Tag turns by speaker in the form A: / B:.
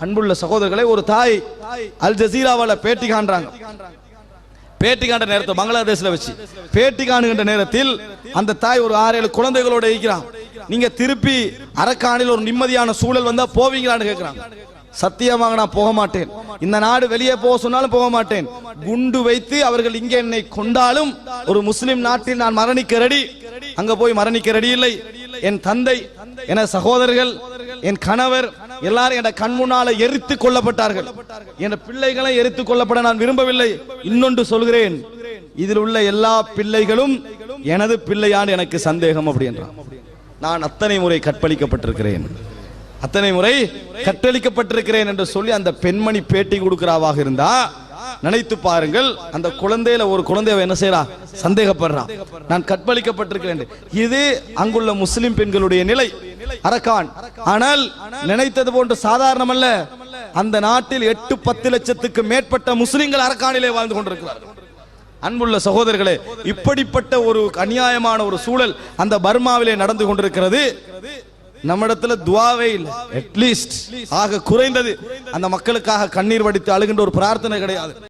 A: அன்புள்ள சகோதரர்களை, ஒரு தாய் அல் ஜசீராவால பேட்டி காண்றாங்க. பேட்டி காண்ற நேரத்தில் பங்களாதேஷ்ல வச்சு பேட்டி காணுகின்ற நேரத்தில் அந்த தாய் ஒரு 6-7 குழந்தைகளோட இருக்கிறான். நீங்க திருப்பி அரக்காணில் ஒரு நிம்மதியான சூழல் வந்தா போவீங்களான்னு கேட்கிறாங்க. சத்தியமாக நான் போக மாட்டேன். இந்த நாடு வெளியே போக சொன்னாலும் போக மாட்டேன். குண்டு வைத்து அவர்கள் இங்கே என்னை கொண்டாலும் ஒரு முஸ்லிம் நாட்டில் நான் மரணிக்க ரெடி. அங்க போய் மரணிக்க ரெடி இல்லை. என் தந்தை, என சகோதரர்கள், என் கணவர் எல்லாரும் என் கண் முன்னால எரித்து கொல்லப்பட்டார்கள். என் பிள்ளைகளை எரித்து கொல்லப்பட நான் விரும்பவில்லை. இன்னொன்று சொல்கிறேன், இதில் உள்ள எல்லா பிள்ளைகளும் எனது பிள்ளையான் எனக்கு சந்தேகம் அப்படின்றான். நான் அத்தனை முறை கற்பழிக்கப்பட்டிருக்கிறேன், அத்தனை முறை கட்டளிக்கப்பட்டிருக்கிறேன் என்று சொல்லி அந்த பெண்மணி பேட்டி கொடுக்கிறாவாக இருந்தா நினைத்து பாருங்கள். அந்த குழந்தையில ஒரு குழந்தைய என்ன செய்யறா, சந்தேகப்படுறா, நான் கற்பழிக்கப்பட்டிருக்கிறேன். இது அங்குள்ள முஸ்லிம் பெண்களுடைய நிலை அரக்கான். ஆனால் நினைத்தது போன்று சாதாரணம் அல்ல. அந்த நாட்டில் 8-10 லட்சத்துக்கு மேற்பட்ட முஸ்லிம்கள் அரக்கானிலே வாழ்ந்து கொண்டிருக்கிறார்கள். அன்புள்ள சகோதரர்களே, இப்படிப்பட்ட ஒரு அநியாயமான ஒரு சூழல் அந்த பர்மாவிலே நடந்து கொண்டிருக்கிறது. நம்மிடத்துல துவாவே இல்லை. அட்லீஸ்ட் ஆக குறைந்தது அந்த மக்களுக்காக கண்ணீர் வடித்து அழுகின்ற ஒரு பிரார்த்தனை கிடையாது.